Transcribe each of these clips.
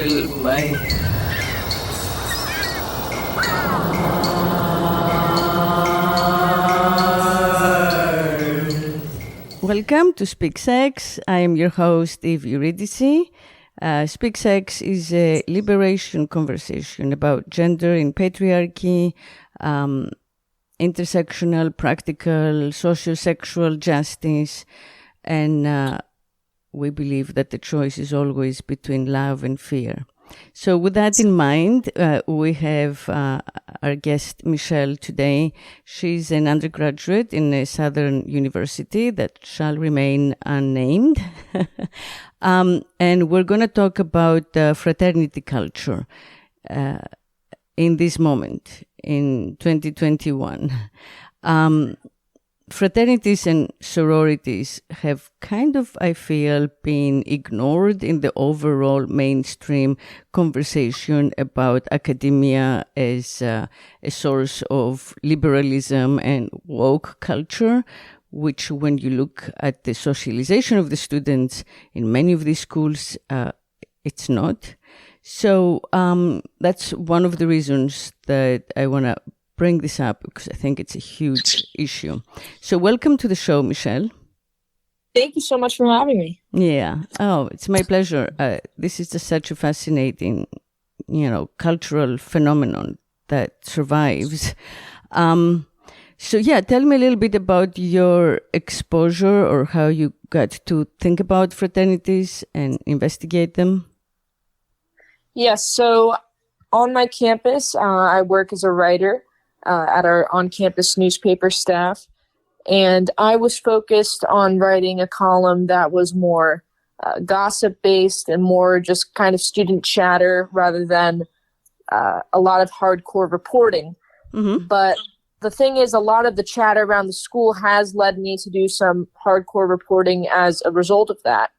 Michelle. Bye. Welcome to Speak Sex. I am your host, Eurydice. Speak Sex is a liberation conversation about gender in patriarchy, intersectional, practical, socio-sexual justice, and we believe that the choice is always between love and fear. So with that in mind, we have our guest, Michelle, today. She's an undergraduate in a Southern university that shall remain unnamed. And we're going to talk about fraternity culture in this moment, in 2021. Fraternities and sororities have kind of, I feel, been ignored in the overall mainstream conversation about academia as a source of liberalism and woke culture, which when you look at the socialization of the students in many of these schools, it's not. So that's one of the reasons that I want to bring this up, because I think it's a huge issue. So welcome to the show, Michelle. Thank you so much for having me. Yeah. Oh, it's my pleasure. This is just such a fascinating, cultural phenomenon that survives. So yeah, tell me a little bit about your exposure or how you got to think about fraternities and investigate them. Yes. So on my campus, I work as a writer at our on-campus newspaper staff. And I was focused on writing a column that was more gossip-based and more just kind of student chatter rather than a lot of hardcore reporting. Mm-hmm. But the thing is, a lot of the chatter around the school has led me to do some hardcore reporting as a result of that.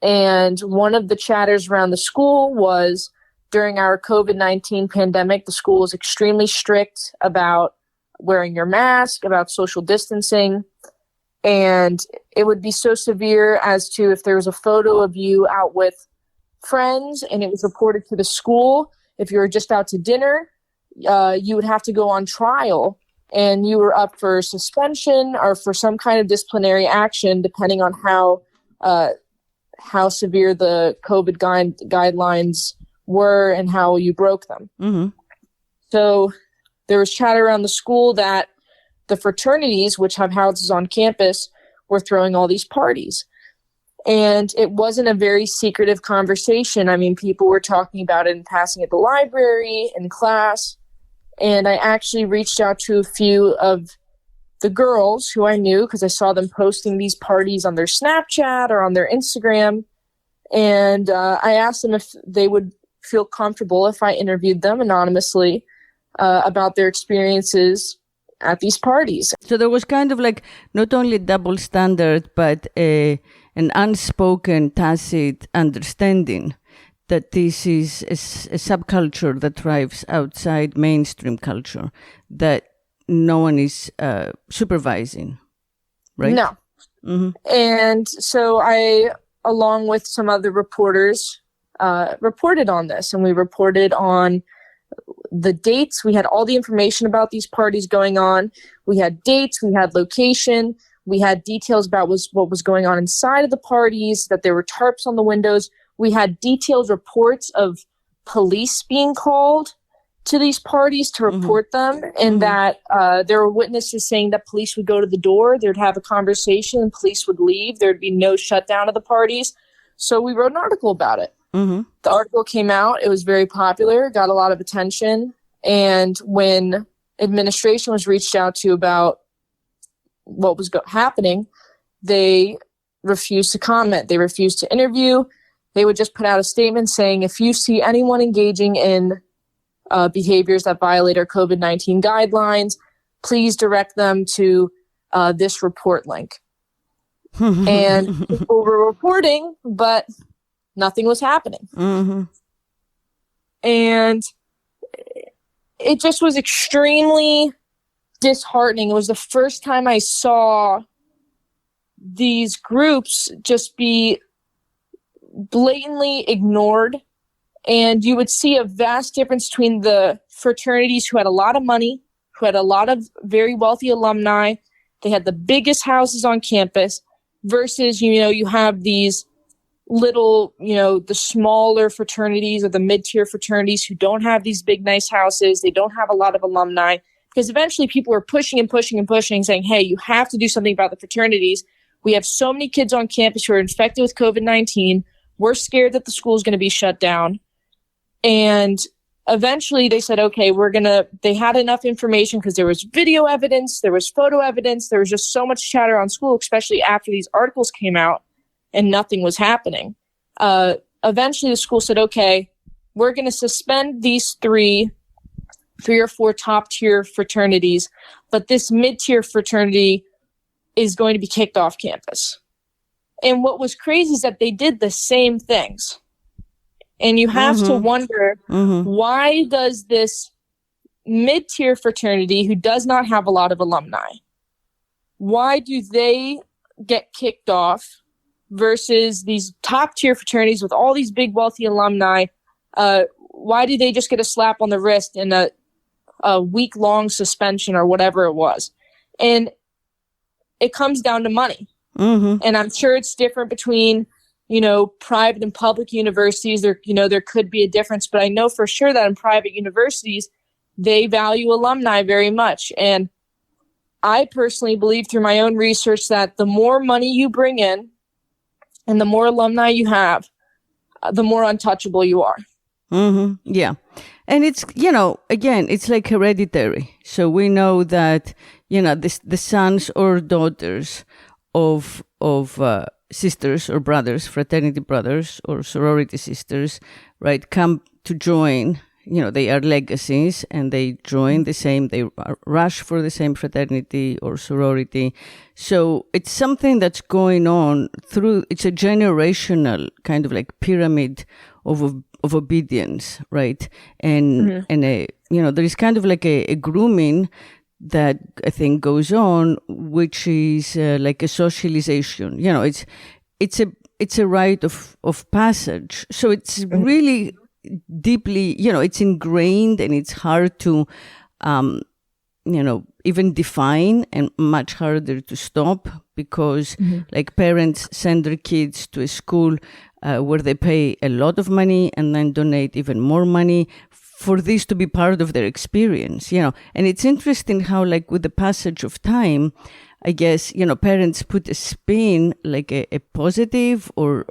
And one of the chatters around the school was, during our COVID-19 pandemic, the school was extremely strict about wearing your mask, about social distancing. And it would be so severe as to, if there was a photo of you out with friends and it was reported to the school, if you were just out to dinner, you would have to go on trial and you were up for suspension or for some kind of disciplinary action, depending on how severe the COVID guidelines were and how you broke them. Mm-hmm. So there was chatter around the school that the fraternities, which have houses on campus, were throwing all these parties. And it wasn't a very secretive conversation. I mean, people were talking about it in passing at the library, in class. And I actually reached out to a few of the girls who I knew because I saw them posting these parties on their Snapchat or on their Instagram. And I asked them if they would feel comfortable if I interviewed them anonymously about their experiences at these parties. So there was kind of like not only double standard, but an unspoken, tacit understanding that this is a subculture that thrives outside mainstream culture, that no one is supervising, right? No. Mm-hmm. And so I, along with some other reporters, reported on this, and we reported on the dates. We had all the information about these parties going on. We had dates, we had location, we had details about what was going on inside of the parties, that there were tarps on the windows. We had detailed reports of police being called to these parties to report them, and that there were witnesses saying that police would go to the door, they'd have a conversation, and police would leave. There'd be no shutdown of the parties. So we wrote an article about it. Mm-hmm. The article came out. It was very popular, got a lot of attention. And when administration was reached out to about what was happening, they refused to comment. They refused to interview. They would just put out a statement saying, if you see anyone engaging in behaviors that violate our COVID-19 guidelines, please direct them to this report link. And people were reporting, but nothing was happening. Mm-hmm. And it just was extremely disheartening. It was the first time I saw these groups just be blatantly ignored And you would see a vast difference between the fraternities who had a lot of money, who had a lot of very wealthy alumni. They had the biggest houses on campus versus, you have these little, the smaller fraternities or the mid-tier fraternities who don't have these big, nice houses. They don't have a lot of alumni because eventually people were pushing and pushing and pushing, saying, hey, you have to do something about the fraternities. We have so many kids on campus who are infected with COVID-19. We're scared that the school is going to be shut down. And eventually they said, okay, they had enough information because there was video evidence, there was photo evidence, there was just so much chatter on school, especially after these articles came out and nothing was happening. Eventually the school said, okay, we're going to suspend these three or four top tier fraternities, but this mid-tier fraternity is going to be kicked off campus. And what was crazy is that they did the same things. And you have to wonder, why does this mid-tier fraternity who does not have a lot of alumni, why do they get kicked off versus these top-tier fraternities with all these big, wealthy alumni? Why do they just get a slap on the wrist and a week-long suspension or whatever it was? And it comes down to money. And I'm sure it's different between private and public universities. There could be a difference, but I know for sure that in private universities, they value alumni very much. And I personally believe through my own research that the more money you bring in and the more alumni you have, the more untouchable you are. Yeah. And it's, again, it's like hereditary. So we know that, the sons or daughters of sisters or brothers, fraternity brothers or sorority sisters, right, come to join, they are legacies and they join they rush for the same fraternity or sorority. So it's something that's going on it's a generational kind of like pyramid of obedience, right? And, there is kind of like a grooming that I think goes on, which is like a socialization. It's a rite of passage. So it's really deeply, it's ingrained and it's hard to, even define and much harder to stop because like parents send their kids to a school where they pay a lot of money and then donate even more money for this to be part of their experience, And it's interesting how, like, with the passage of time, I guess, parents put a spin, like a positive or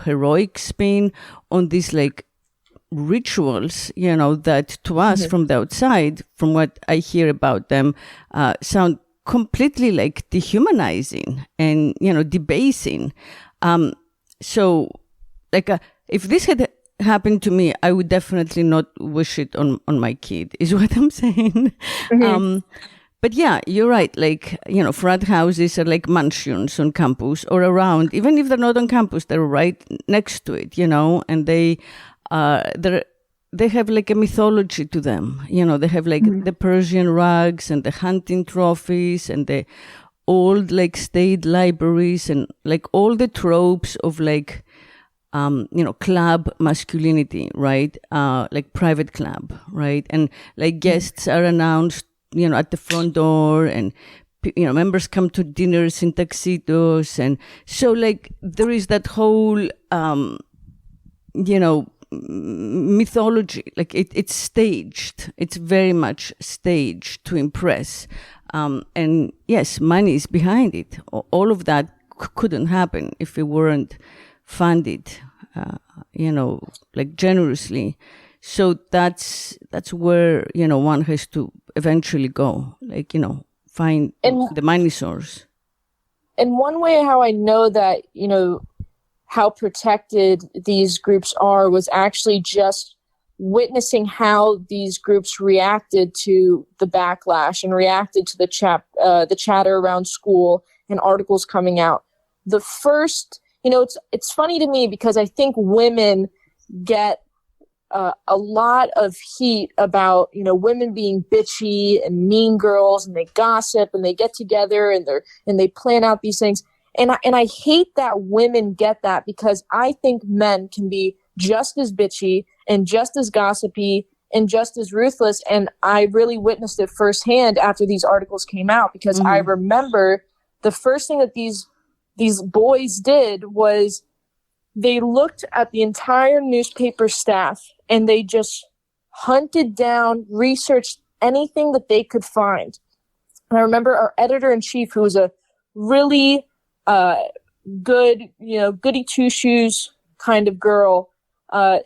heroic spin on these, like, rituals, that to us from the outside, from what I hear about them, sound completely, like, dehumanizing and, debasing. So, like, if this had happened to me, I would definitely not wish it on my kid, is what I'm saying. But yeah, you're right. Like, frat houses are like mansions on campus or around, even if they're not on campus, they're right next to it, and they have like a mythology to them. They have like the Persian rugs and the hunting trophies and the old like state libraries and like all the tropes of like, club masculinity, right? Like private club, right? And like guests are announced, at the front door and, members come to dinners in tuxedos. And so like there is that whole, mythology, like it's staged. It's very much staged to impress. And yes, money is behind it. All of that couldn't happen if it weren't funded, like generously. So that's where, one has to eventually go, like, find the money source. And one way how I know that, how protected these groups are was actually just witnessing how these groups reacted to the backlash and reacted to the chatter around school and articles coming out. The first, it's funny to me because I think women get a lot of heat about, women being bitchy and mean girls, and they gossip and they get together and they plan out these things. And I hate that women get that because I think men can be just as bitchy and just as gossipy and just as ruthless. And I really witnessed it firsthand after these articles came out, because I remember the first thing that these boys did was they looked at the entire newspaper staff and they just hunted down, researched anything that they could find. And I remember our editor-in-chief, who was a really good, goody two-shoes kind of girl,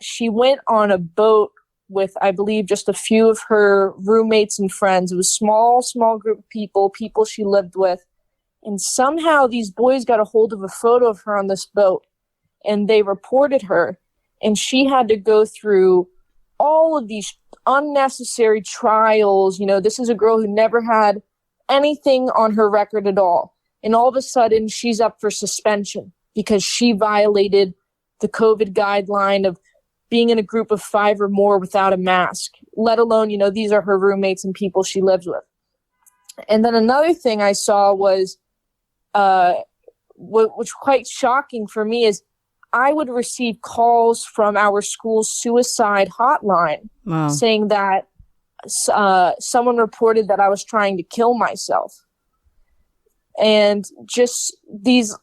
she went on a boat with, I believe, just a few of her roommates and friends. It was a small group of people she lived with. And somehow these boys got a hold of a photo of her on this boat, and they reported her. And she had to go through all of these unnecessary trials. This is a girl who never had anything on her record at all. And all of a sudden, she's up for suspension because she violated the COVID guideline of being in a group of 5 or more without a mask, let alone, these are her roommates and people she lives with. And then another thing I saw was, which was quite shocking for me, is I would receive calls from our school's suicide hotline saying that someone reported that I was trying to kill myself. And just these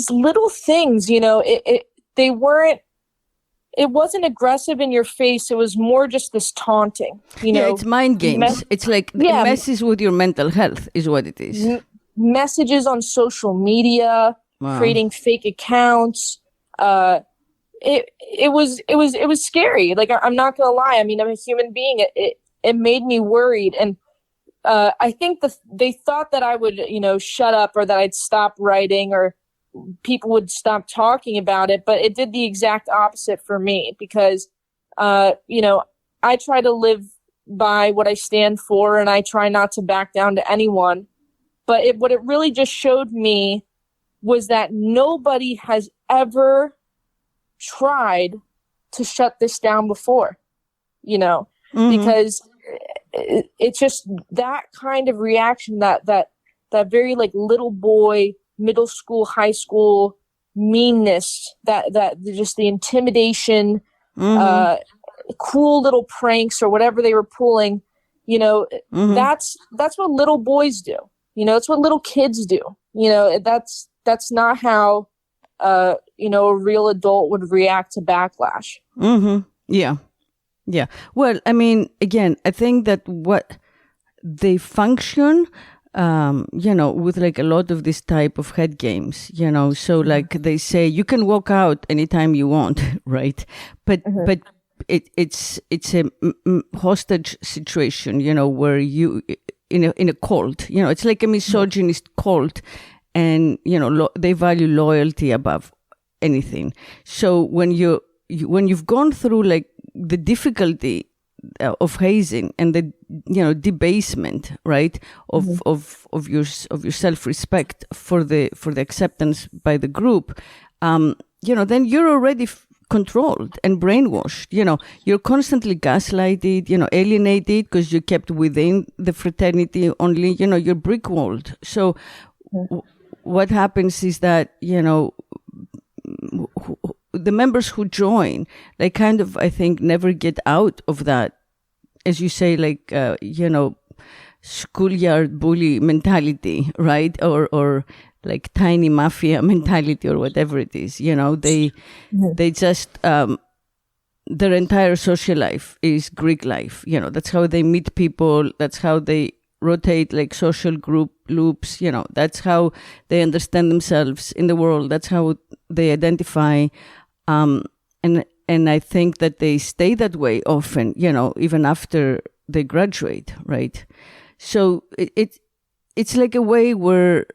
little things, it wasn't aggressive in your face. It was more just this taunting. It's mind games. It's like it messes with your mental health, is what it is. Messages on social media, creating fake accounts. It was scary. Like, I'm not gonna lie. I mean, I'm a human being. It made me worried, and I think they thought that I would, shut up, or that I'd stop writing, or people would stop talking about it. But it did the exact opposite for me, because, I try to live by what I stand for, and I try not to back down to anyone. But what it really just showed me was that nobody has ever tried to shut this down before, because it's just that kind of reaction, that very like little boy, middle school, high school meanness, that just the intimidation, cruel little pranks or whatever they were pulling, that's what little boys do. It's what little kids do. That's not how, a real adult would react to backlash. Yeah. Yeah. Well, I mean, again, I think that what they function, with like a lot of this type of head games, so like they say you can walk out anytime you want, right? But it's a hostage situation, where you in a cult, it's like a misogynist cult, and they value loyalty above anything. So when you've gone through like the difficulty of hazing and the debasement, right, of your self-respect for the acceptance by the group, then you're already controlled and brainwashed. You're constantly gaslighted, alienated because you kept within the fraternity only. You're brick-walled. So what happens is that the members who join, they kind of, I think, never get out of that, as you say, like, schoolyard bully mentality, right? Or like tiny mafia mentality, or whatever it is. They just, their entire social life is Greek life. That's how they meet people. That's how they rotate like social group loops. That's how they understand themselves in the world. That's how they identify. And I think that they stay that way often, even after they graduate, right? So it's like a way where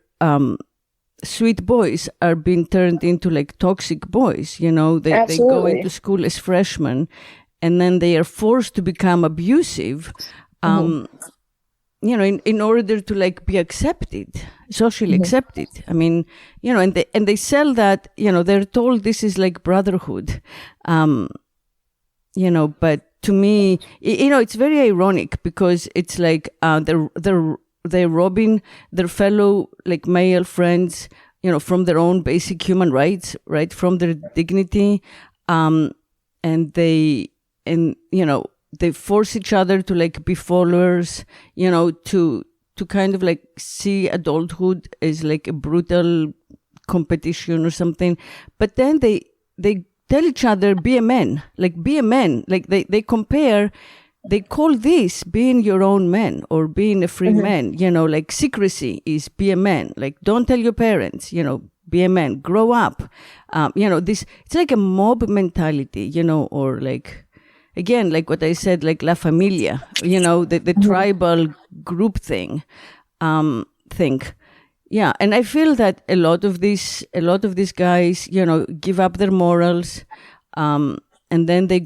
sweet boys are being turned into like toxic boys. They go into school as freshmen, and then they are forced to become abusive, in order to like be accepted, socially accepted. I mean, and they sell that, they're told this is like brotherhood, but to me, it's very ironic, because it's like, they're robbing their fellow like male friends, from their own basic human rights, right? From their dignity. and they force each other to like be followers, to kind of like see adulthood as like a brutal competition or something. But then they tell each other, be a man, like they compare, they call this being your own man or being a free man, like secrecy is be a man, like don't tell your parents, be a man, grow up. This, it's like a mob mentality, or like, again, like what I said, like La Familia, the tribal group thing. Yeah. And I feel that a lot of these guys, give up their morals, and then they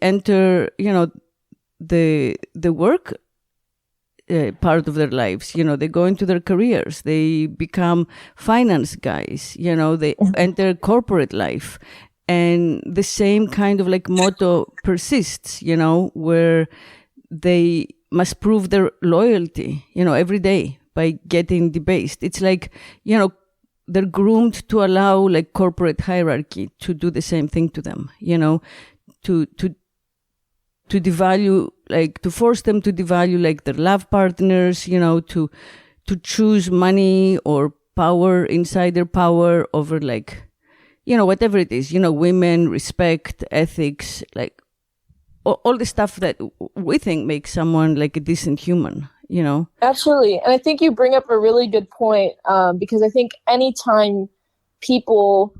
enter, the work part of their lives. They go into their careers. They become finance guys. They enter corporate life. And the same kind of like motto persists, where they must prove their loyalty, every day by getting debased. It's like, they're groomed to allow like corporate hierarchy to do the same thing to them, to devalue, like to force them to devalue like their love partners, to choose money or power, insider power over like, whatever it is, women, respect, ethics, like all the stuff that we think makes someone like a decent human, Absolutely. And I think you bring up a really good point, because I think anytime people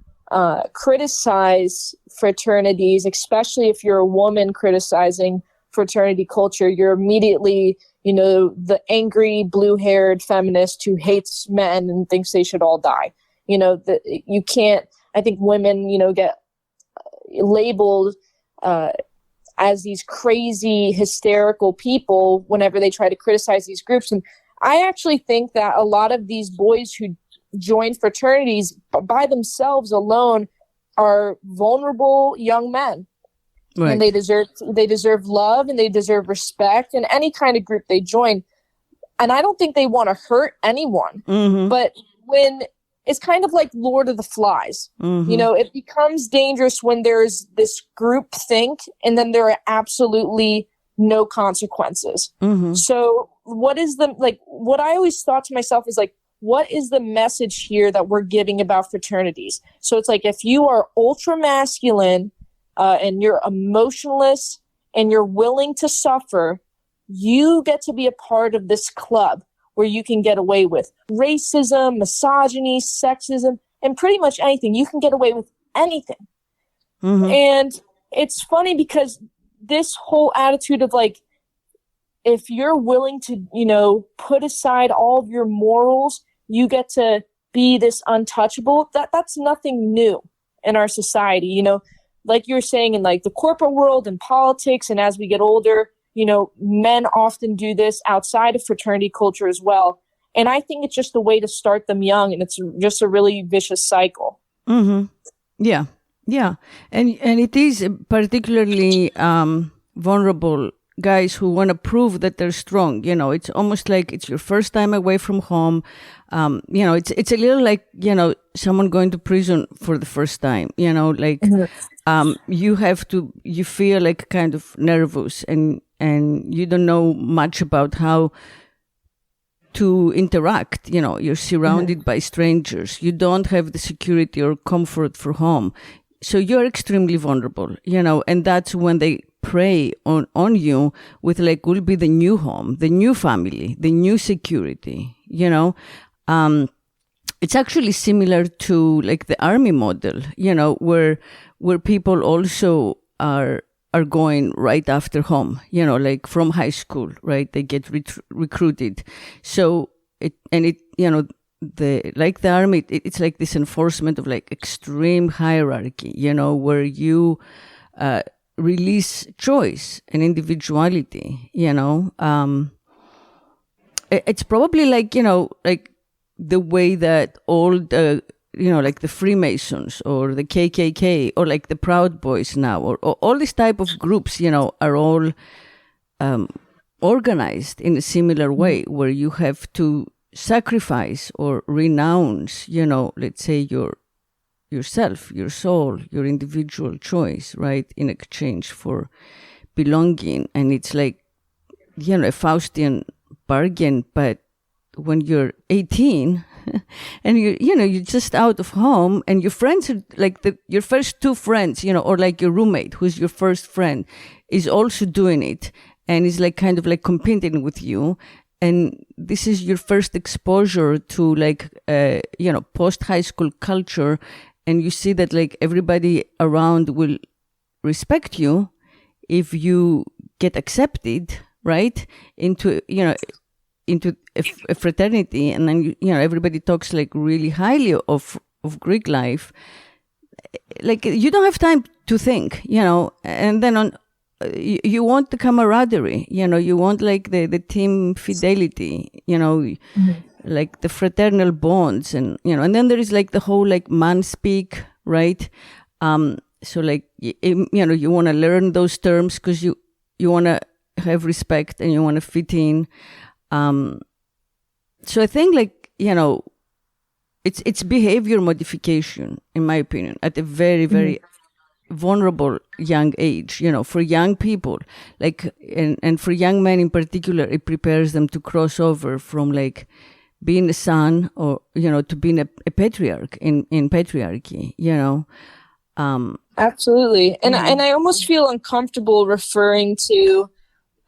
criticize fraternities, especially if you're a woman criticizing fraternity culture, you're immediately, the angry blue-haired feminist who hates men and thinks they should all die. You can't, I think women, get labeled as these crazy, hysterical people whenever they try to criticize these groups. And I actually think that a lot of these boys who join fraternities by themselves alone are vulnerable young men. Right. And they deserve love and they deserve respect in any kind of group they join. And I don't think they want to hurt anyone. Mm-hmm. But when it's kind of like Lord of the Flies. Mm-hmm. It becomes dangerous when there's this group think and then there are absolutely no consequences. Mm-hmm. So what I always thought to myself is like, what is the message here that we're giving about fraternities? So it's like, if you are ultra masculine and you're emotionless and you're willing to suffer, you get to be a part of this club where you can get away with racism, misogyny, sexism, and pretty much anything. You can get away with anything. Mm-hmm. And it's funny because this whole attitude of like, if you're willing to, put aside all of your morals, you get to be this untouchable. That's nothing new in our society. Like you were saying, in like the corporate world and politics, and as we get older, men often do this outside of fraternity culture as well. And I think it's just a way to start them young, and it's just a really vicious cycle. Mm-hmm. Yeah. Yeah. And it is particularly vulnerable guys who want to prove that they're strong. It's almost like it's your first time away from home. It's a little like, someone going to prison for the first time, like, you feel like kind of nervous and you don't know much about how to interact. You're surrounded by strangers. You don't have the security or comfort for home. So you're extremely vulnerable, and that's when they prey on you with like, will be the new home, the new family, the new security, it's actually similar to like the army model, where people also are going right after home, like from high school, right? They get recruited. So like the army, it's like this enforcement of like extreme hierarchy, where you release choice and individuality, it's probably like, like the way that all the, like the Freemasons or the KKK or like the Proud Boys now, or all these type of groups, are all organized in a similar way, where you have to sacrifice or renounce, let's say your yourself, your soul, your individual choice, right, in exchange for belonging. And it's like, you know, a Faustian bargain. But when you're 18 and you're just out of home, and your friends are like your first two friends, you know, or like your roommate who's your first friend is also doing it and is like kind of like competing with you. And this is your first exposure to like, post high school culture. And you see that like everybody around will respect you if you get accepted, right, into a fraternity. And then, everybody talks like really highly of Greek life. Like you don't have time to think, and then you want the camaraderie, you want like the team fidelity, like the fraternal bonds, and and then there is like the whole like man speak, right? So like you want to learn those terms because you want to have respect and you want to fit in. So I think like it's behavior modification, in my opinion, at a very very vulnerable young age, for young people, like, and for young men in particular, it prepares them to cross over from like being a son or, to being a patriarch in patriarchy, Absolutely. And I almost feel uncomfortable referring to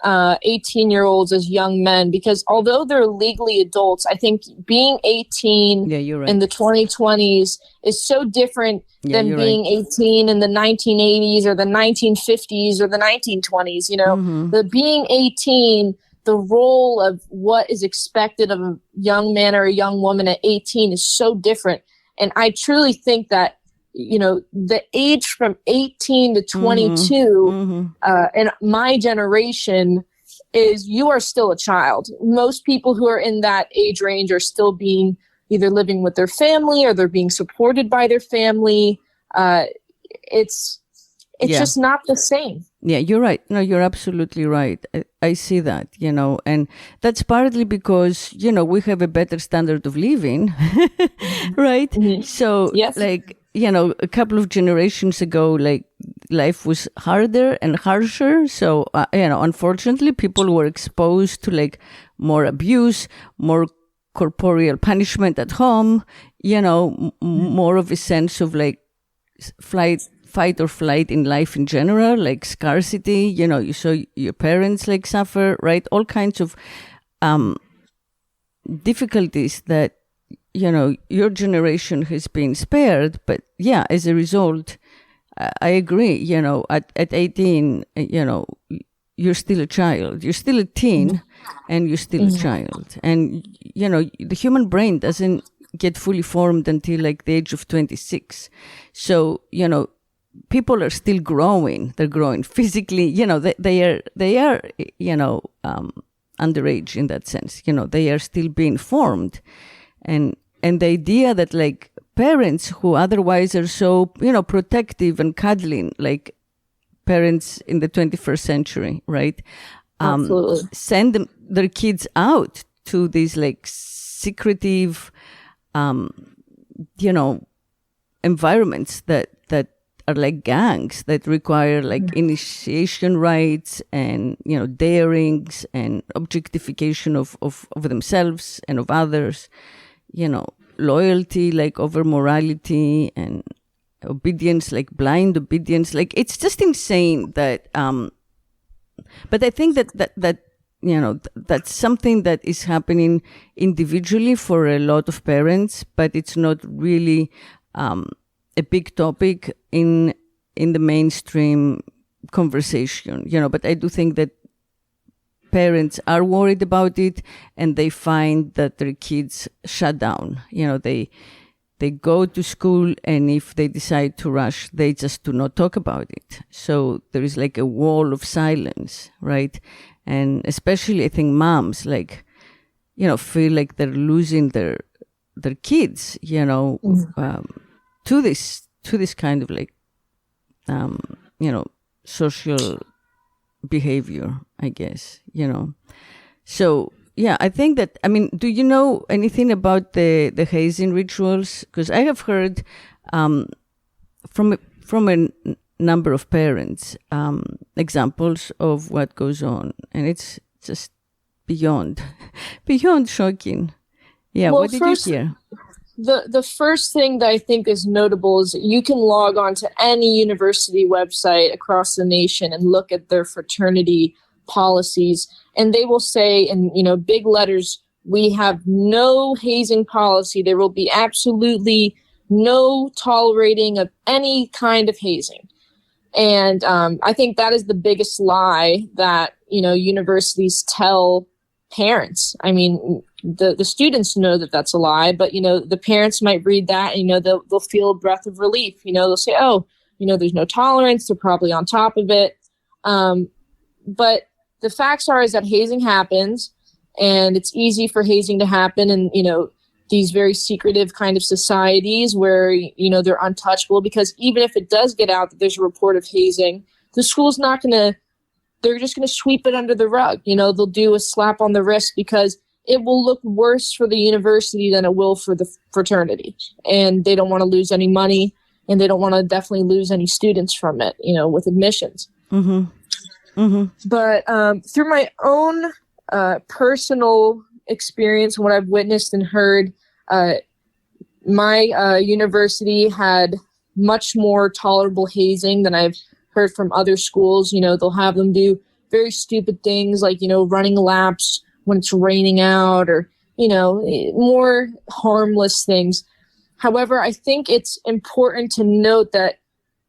18-year-olds as young men, because although they're legally adults, I think being 18 right. in the 2020s is so different than being right. 18 in the 1980s or the 1950s or the 1920s. The being 18, the role of what is expected of a young man or a young woman at 18 is so different. And I truly think that the age from 18 to 22 in my generation is you are still a child. Most people who are in that age range are still being either living with their family or they're being supported by their family. It's just not the same. Yeah, you're right. No, you're absolutely right. I see that, and that's partly because, we have a better standard of living, right? So yes. like, a couple of generations ago, like life was harder and harsher. So, unfortunately, people were exposed to like more abuse, more corporeal punishment at home, more of a sense of like fight or flight in life in general, like scarcity, you saw your parents like suffer, right? All kinds of difficulties that, your generation has been spared. But yeah, as a result, I agree, at 18, you're still a child, you're still a teen, and you're still a child. And, the human brain doesn't get fully formed until like the age of 26. So, people are still growing. They're growing physically, they are, underage in that sense, they are still being formed. And the idea that like parents who otherwise are so, protective and cuddling, like parents in the 21st century, right? Absolutely. Send their kids out to these like secretive, environments that are like gangs that require like initiation rites and, darings and objectification of themselves and of others, loyalty like over morality, and obedience, like blind obedience. Like it's just insane that, but I think that that's something that is happening individually for a lot of parents, but it's not really, a big topic in the mainstream conversation, but I do think that parents are worried about it, and they find that their kids shut down. They go to school, and if they decide to rush, they just do not talk about it. So there is like a wall of silence, right? And especially I think moms like, feel like they're losing their kids, to this kind of like, social behavior, I guess, So, yeah, I think that, do you know anything about the hazing rituals? Because I have heard from a number of parents, examples of what goes on, and it's just beyond shocking. Yeah, Well, what did first, you hear? The first thing that I think is notable is you can log on to any university website across the nation and look at their fraternity policies, and they will say in big letters, we have no hazing policy. There will be absolutely no tolerating of any kind of hazing. And I think that is the biggest lie that universities tell parents. I mean, the students know that that's a lie, but the parents might read that and they'll feel a breath of relief. They'll say, oh, there's no tolerance. They're probably on top of it. But the facts are is that hazing happens, and it's easy for hazing to happen in these very secretive kind of societies where they're untouchable, because even if it does get out that there's a report of hazing, the school's not going to. They're just going to sweep it under the rug. They'll do a slap on the wrist because it will look worse for the university than it will for the fraternity. And they don't want to lose any money, and they don't want to definitely lose any students from it, with admissions. Mm-hmm. Mm-hmm. But through my own personal experience, what I've witnessed and heard, my university had much more tolerable hazing than I've heard from other schools. They'll have them do very stupid things like, running laps when it's raining out, or, more harmless things. However, I think it's important to note that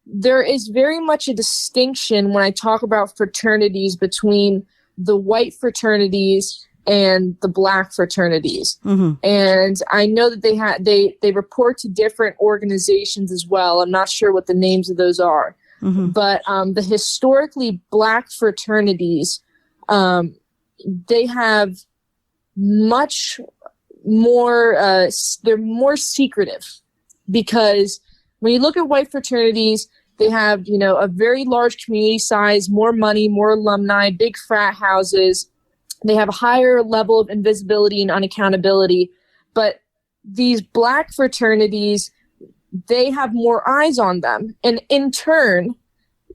there is very much a distinction when I talk about fraternities between the white fraternities and the black fraternities. Mm-hmm. And I know that they report to different organizations as well. I'm not sure what the names of those are. Mm-hmm. But the historically black fraternities, they have much more, they're more secretive, because when you look at white fraternities, they have, a very large community size, more money, more alumni, big frat houses. They have a higher level of invisibility and unaccountability. But these black fraternities, they have more eyes on them. And in turn,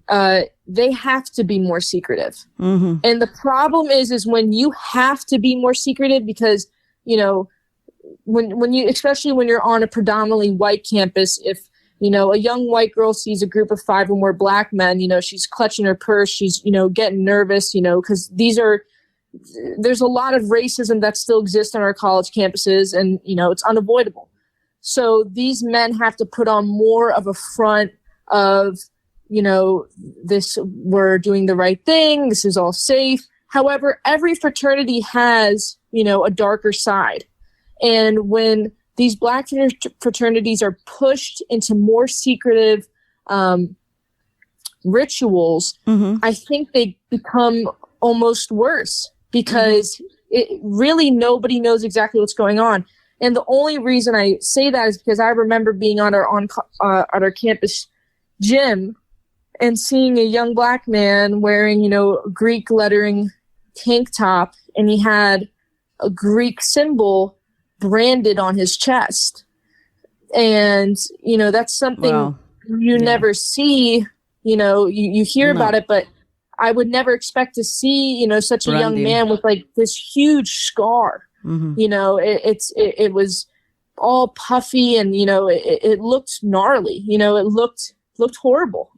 they have to be more secretive. Mm-hmm. And the problem is when you have to be more secretive, because, when you, especially when you're on a predominantly white campus, if, a young white girl sees a group of 5 or more black men, she's clutching her purse, she's, getting nervous, because there's a lot of racism that still exists on our college campuses, and, it's unavoidable. So these men have to put on more of a front of, this, we're doing the right thing, this is all safe. However, every fraternity has, a darker side. And when these black fraternities are pushed into more secretive rituals, Mm-hmm. I think they become almost worse, because it really nobody knows exactly what's going on. And the only reason I say that is because I remember being on our campus gym and seeing a young black man wearing, Greek lettering tank top, and he had a Greek symbol branded on his chest. And, that's something you never see, you hear about it, but I would never expect to see, such a young man with like this huge scar. Mm-hmm. It was all puffy, and, it looked gnarly, it looked horrible,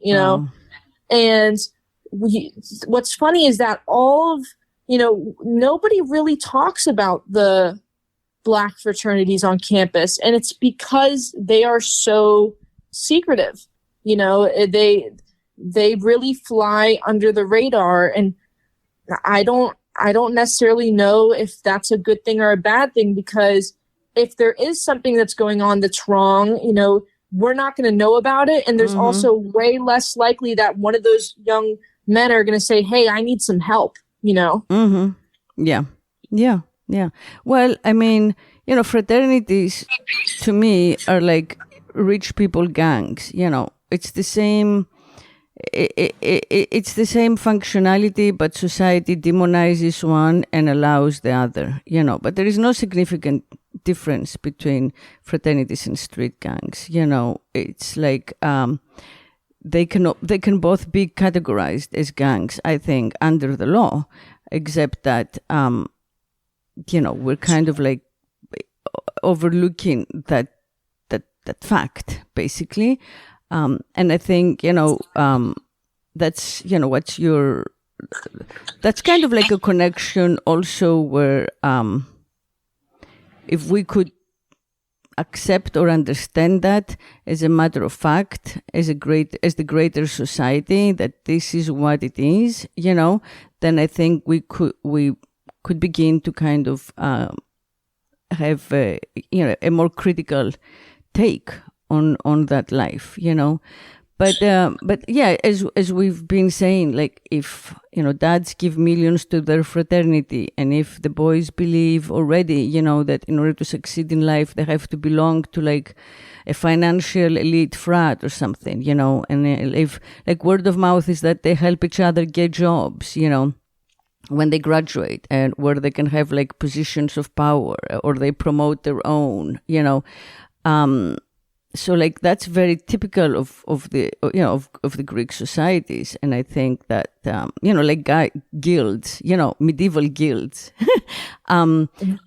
and what's funny is that all of, nobody really talks about the black fraternities on campus, and it's because they are so secretive. They really fly under the radar, and I don't necessarily know if that's a good thing or a bad thing, because if there is something that's going on that's wrong, we're not going to know about it, and there's Mm-hmm. also way less likely that one of those young men are going to say, hey, I need some help, Mm-hmm. Yeah. Well, I mean, fraternities to me are like rich people gangs. It's the same. It's the same functionality, but society demonizes one and allows the other. But there is no significant difference between fraternities and street gangs. It's like they can both be categorized as gangs, I think, under the law, except that we're kind of like overlooking that fact, basically. And I think that's that's kind of like a connection also where if we could accept or understand that as a matter of fact, as the greater society, that this is what it is, then I think we could begin to kind of have a more critical take on that life, But yeah, as we've been saying, like if dads give millions to their fraternity, and if the boys believe already, that in order to succeed in life they have to belong to like a financial elite frat or something, and if like word of mouth is that they help each other get jobs, when they graduate, and where they can have like positions of power, or they promote their own, so like that's very typical of the Greek societies, and I think that like guilds, medieval guilds,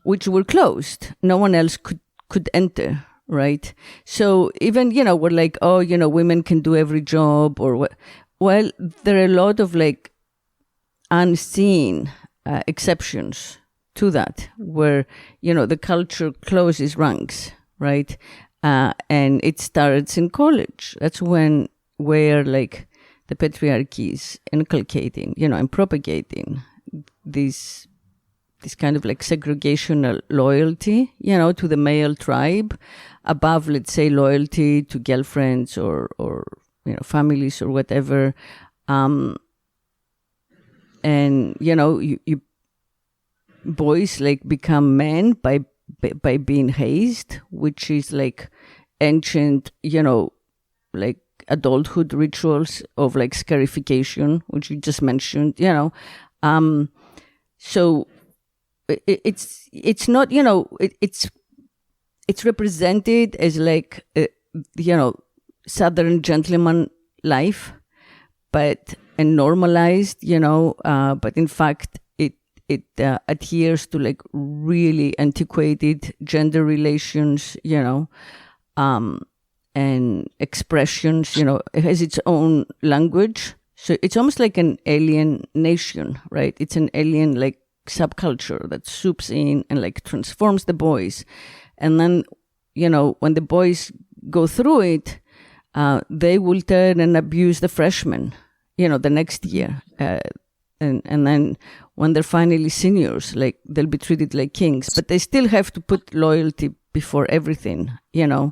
which were closed, no one else could enter, right? So even we're like, oh, women can do every job, or what? Well, there are a lot of like unseen exceptions to that, where the culture closes ranks, right? And it starts in college. That's where like the patriarchy is inculcating, and propagating this kind of like segregational loyalty, to the male tribe above, let's say, loyalty to girlfriends or families or whatever. And you boys like become men by being hazed, which is like ancient, like adulthood rituals of like scarification, which you just mentioned, so it's not, it's represented as like, Southern gentleman life, and normalized, but in fact, it adheres to like really antiquated gender relations, and expressions, it has its own language. So it's almost like an alien nation, right? It's an alien like subculture that swoops in and like transforms the boys. And then, when the boys go through it, they will turn and abuse the freshmen, the next year. And then when they're finally seniors, like they'll be treated like kings, but they still have to put loyalty before everything, Yeah,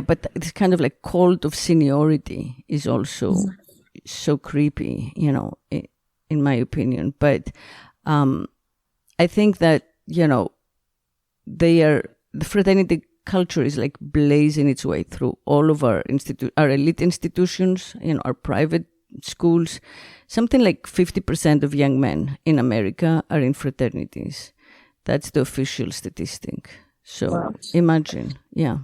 but this kind of like cult of seniority is also so creepy, in my opinion. But I think that, the fraternity culture is like blazing its way through all of our elite institutions, our private schools. Something like 50% of young men in America are in fraternities. That's the official statistic. So wow. Imagine, yeah.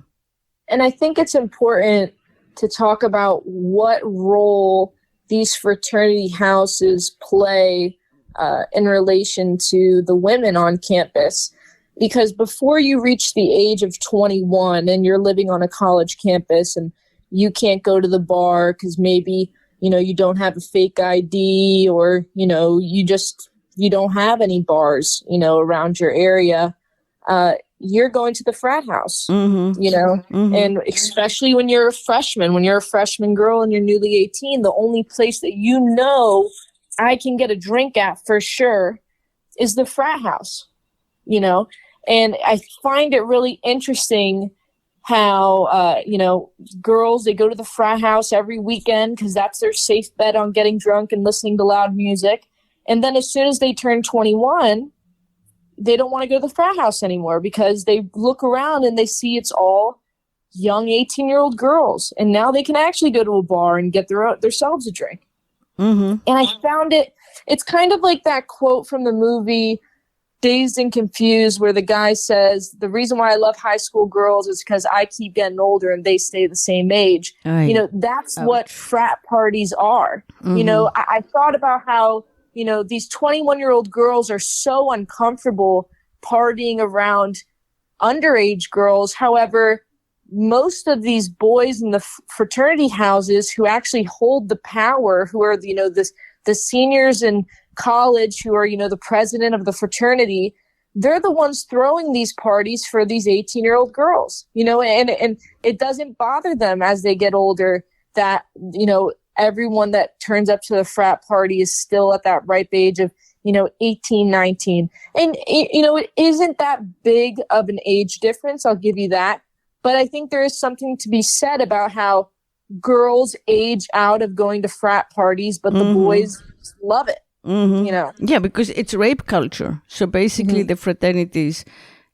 And I think it's important to talk about what role these fraternity houses play in relation to the women on campus. Because before you reach the age of 21 and you're living on a college campus and you can't go to the bar because maybe, you don't have a fake ID, or, you don't have any bars, around your area, you're going to the frat house, and especially when you're a freshman girl and you're newly 18, the only place that I can get a drink at for sure is the frat house, and I find it really interesting how, girls, they go to the frat house every weekend because that's their safe bet on getting drunk and listening to loud music. And then as soon as they turn 21, they don't want to go to the frat house anymore because they look around and they see it's all young 18-year-old girls. And now they can actually go to a bar and get themselves a drink. And I found it's kind of like that quote from the movie Dazed and Confused, where the guy says, the reason why I love high school girls is because I keep getting older and they stay the same age. Aye. You know, that's what frat parties are. You know, I thought about how, you know, these 21-year-old girls are so uncomfortable partying around underage girls. However, most of these boys in the fraternity houses who actually hold the power, who are, you know, the seniors in college, who are, you know, the president of the fraternity, they're the ones throwing these parties for these 18-year-old girls, you know, and it doesn't bother them as they get older that, you know, everyone that turns up to the frat party is still at that ripe age of, you know, 18, 19. And, you know, it isn't that big of an age difference. I'll give you that. But I think there is something to be said about how girls age out of going to frat parties, but the boys love it. You know? Yeah, because it's rape culture. So basically the fraternities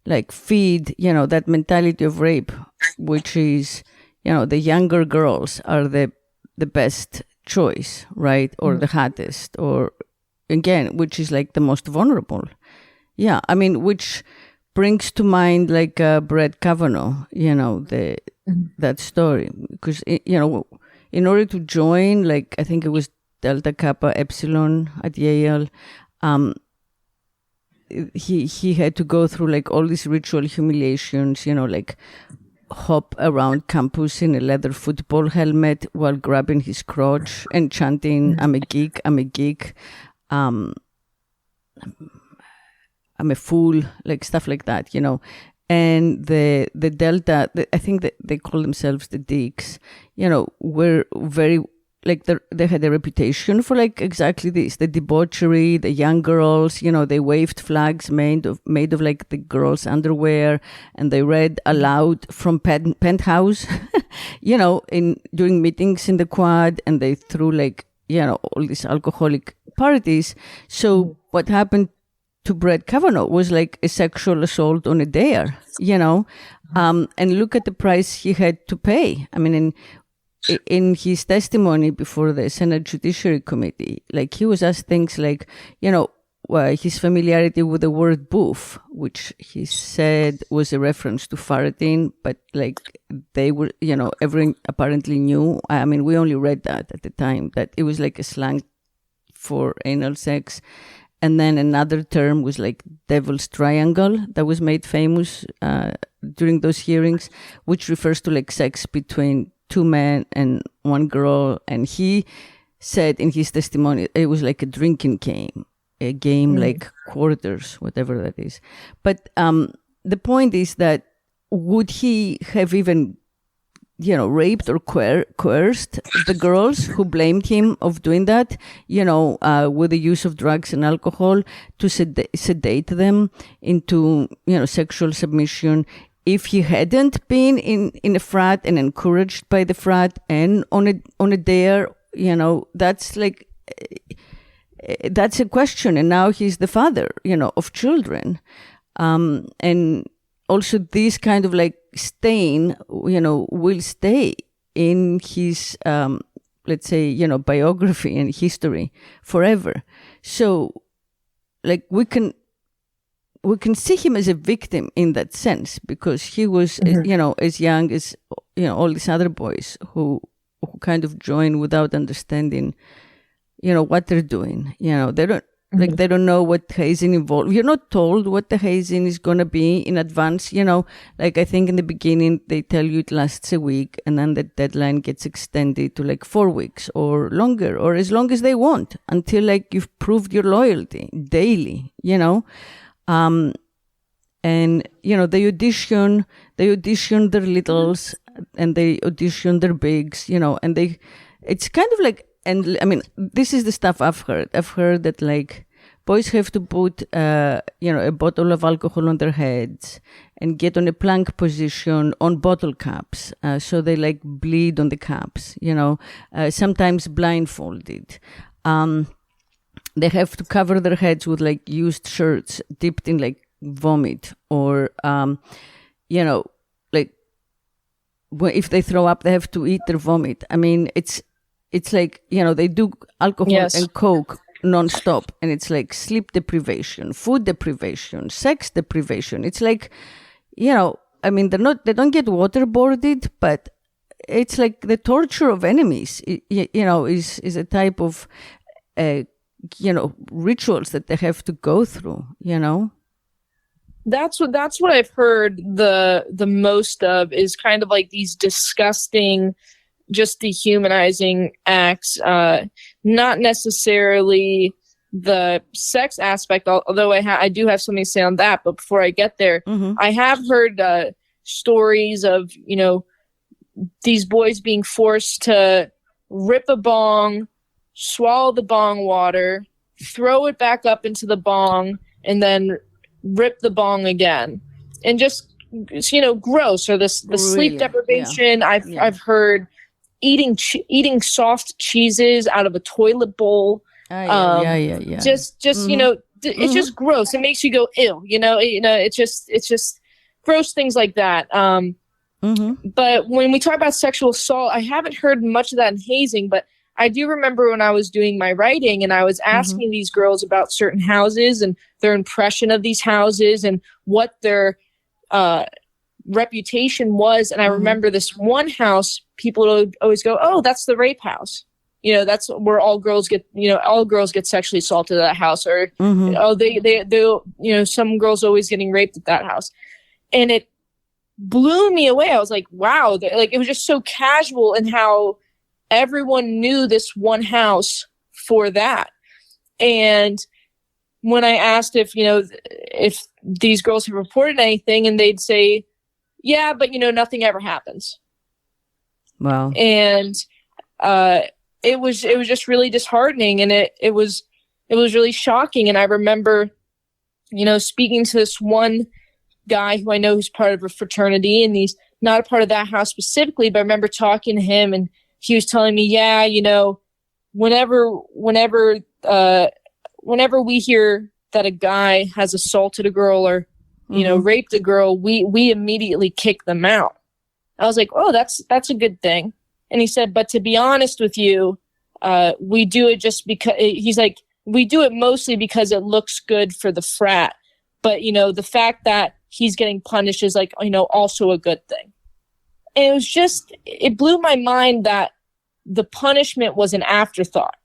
like feed, you know, that mentality of rape, which is, you know, the younger girls are the best choice, right? Or the hottest, or again, which is like the most vulnerable. Yeah, I mean, which brings to mind like Brett Kavanaugh, you know, that story. Because, you know, in order to join, like, I think it was Delta Kappa Epsilon at Yale, he had to go through like all these ritual humiliations, you know, like hop around campus in a leather football helmet while grabbing his crotch and chanting, I'm a geek, I'm a geek, I'm a fool, like stuff like that, you know. And the Delta, I think that they call themselves the Deeks, you know, were very, like they had a reputation for like exactly this, the debauchery, the young girls, you know, they waved flags made of like the girls' underwear, and they read aloud from Penthouse, you know, during meetings in the quad, and they threw like, you know, all these alcoholic parties. So what happened to Brett Kavanaugh was like a sexual assault on a dare, you know, and look at the price he had to pay. I mean, in his testimony before the Senate Judiciary Committee, like he was asked things like, you know, his familiarity with the word boof, which he said was a reference to farting, but like they were, you know, everyone apparently knew. I mean, we only read that at the time, that it was like a slang for anal sex. And then another term was like devil's triangle that was made famous during those hearings, which refers to like sex between two men and one girl. And he said in his testimony, it was like a drinking game, like quarters, whatever that is. But the point is that would he have even, you know, raped or coerced the girls who blamed him of doing that, you know, with the use of drugs and alcohol to sedate them into, you know, sexual submission, if he hadn't been in a frat and encouraged by the frat and on a dare, you know, that's like, that's a question. And now he's the father, you know, of children. And also this kind of like stain, you know, will stay in his, let's say, you know, biography and history forever. So like we can see him as a victim in that sense, because he was, you know, as young as, you know, all these other boys who kind of join without understanding, you know, what they're doing. You know, they don't, like, they don't know what hazing involves. You're not told what the hazing is going to be in advance, you know. Like, I think in the beginning, they tell you it lasts a week, and then the deadline gets extended to like 4 weeks or longer, or as long as they want, until like you've proved your loyalty daily, you know. And, you know, they audition their littles and they audition their bigs, you know, and it's kind of like, and I mean, this is the stuff I've heard. I've heard that like boys have to put, you know, a bottle of alcohol on their heads and get on a plank position on bottle caps. So they like bleed on the caps, you know, sometimes blindfolded. They have to cover their heads with like used shirts dipped in like vomit, or, you know, like if they throw up, they have to eat their vomit. I mean, it's like, you know, they do alcohol and coke nonstop, and it's like sleep deprivation, food deprivation, sex deprivation. It's like, I mean, they don't get waterboarded, but it's like the torture of enemies, is a type of, rituals that they have to go through, That's what I've heard the most of, is kind of like these disgusting, just dehumanizing acts, not necessarily the sex aspect, although I do have something to say on that. But before I get there, I have heard stories of, these boys being forced to rip a bong, swallow the bong water, throw it back up into the bong, and then rip the bong again. And just, gross. Or the sleep deprivation. Yeah. I've heard eating soft cheeses out of a toilet bowl. Just it's just gross. It makes you go ew. It's just gross things like that. But when we talk about sexual assault, I haven't heard much of that in hazing, but I do remember when I was doing my writing and I was asking these girls about certain houses and their impression of these houses and what their reputation was. And I remember this one house, people would always go, "Oh, that's the rape house. That's where all girls get sexually assaulted at that house." Or, "Oh, they some girls always getting raped at that house." And it blew me away. I was like, wow, it was just so casual in how everyone knew this one house for that. And when I asked if these girls have reported anything, and they'd say, "Yeah, but nothing ever happens." Wow. And it was just really disheartening, and it was really shocking. And I remember, speaking to this one guy who I know who's part of a fraternity, and he's not a part of that house specifically, but I remember talking to him, and he was telling me, "Yeah, whenever we hear that a guy has assaulted a girl or raped a girl, we immediately kick them out." I was like, "Oh, that's a good thing." And he said, "But to be honest with you, we do it just because," he's like, "we do it mostly because it looks good for the frat. But, the fact that he's getting punished is like, also a good thing." And it blew my mind that the punishment was an afterthought.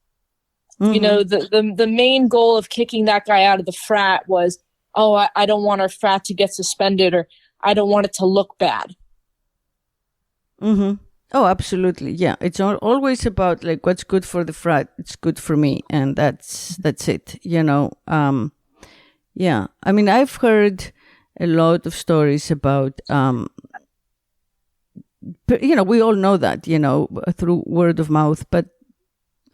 The main goal of kicking that guy out of the frat was, "Oh, I don't want our frat to get suspended," or "I don't want it to look bad." Oh, absolutely. Yeah. It's always about like what's good for the frat. It's good for me. And that's it, yeah. I mean, I've heard a lot of stories about, we all know that, through word of mouth, but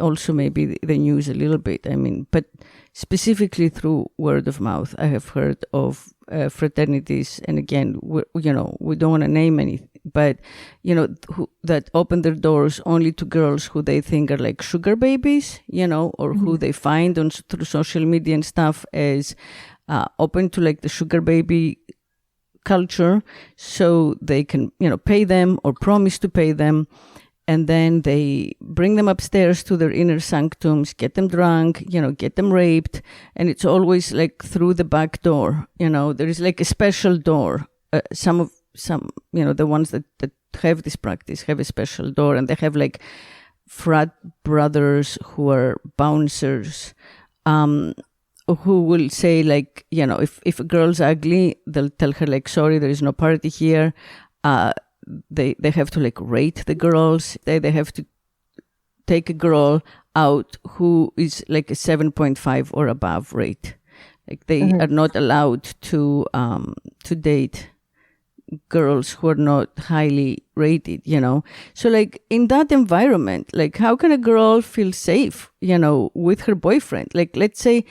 also maybe the news a little bit. I mean, but specifically through word of mouth, I have heard of fraternities, and again, we don't want to name any, but that open their doors only to girls who they think are like sugar babies, or who they find through social media and stuff as open to like the sugar baby culture, so they can pay them or promise to pay them. And then they bring them upstairs to their inner sanctums, get them drunk, get them raped. And it's always like through the back door. There is like a special door. Some, the ones that have this practice have a special door, and they have like frat brothers who are bouncers, who will say like, if a girl's ugly, they'll tell her like, "Sorry, there is no party here." They have to like rate the girls. They have to take a girl out who is like a 7.5 or above rate. Like they are not allowed to date girls who are not highly rated, So like in that environment, like how can a girl feel safe, with her boyfriend? Like let's say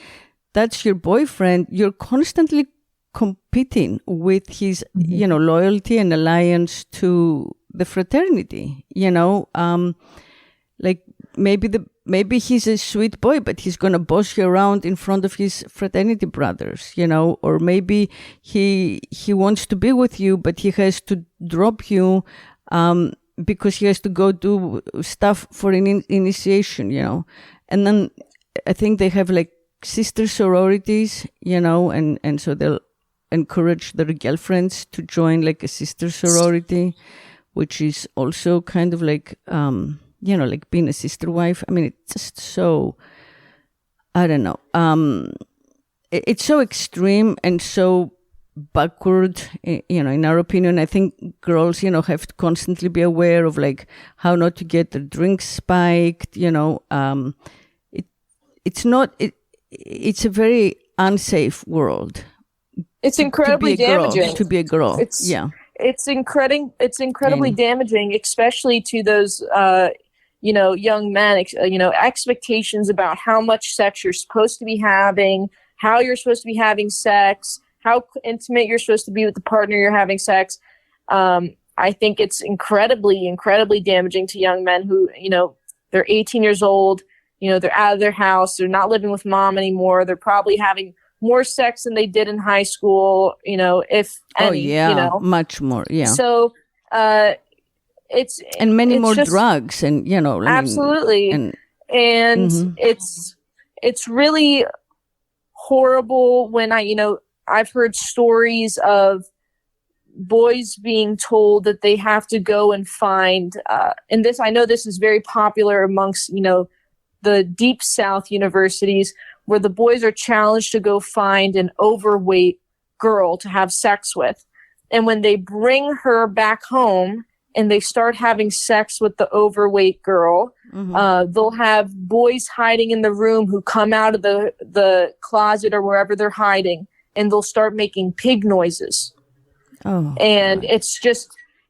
that's your boyfriend, you're constantly competing with his, loyalty and alliance to the fraternity, like maybe he's a sweet boy, but he's going to boss you around in front of his fraternity brothers, or maybe he wants to be with you, but he has to drop you, because he has to go do stuff for an initiation, and then I think they have like sister sororities, and so they'll encourage their girlfriends to join like a sister sorority, which is also kind of like, like being a sister wife. I mean, it's just so, I don't know. It's so extreme and so backward, in our opinion. I think girls, have to constantly be aware of like how not to get their drinks spiked, it's a very unsafe world. It's incredibly damaging to be a girl. It's incredibly damaging, especially to those young men. Expectations about how much sex you're supposed to be having, how you're supposed to be having sex, how intimate you're supposed to be with the partner you're having sex. I think it's incredibly, incredibly damaging to young men who, they're 18 years old, they're out of their house, they're not living with mom anymore, they're probably having more sex than they did in high school, if any, much more. Yeah. So, it's many it's more just, drugs and, absolutely. And it's really horrible when I've heard stories of boys being told that they have to go and find, and I know this is very popular amongst, the deep South universities, where the boys are challenged to go find an overweight girl to have sex with. And when they bring her back home and they start having sex with the overweight girl, they'll have boys hiding in the room who come out of the closet or wherever they're hiding, and they'll start making pig noises. Oh, and God.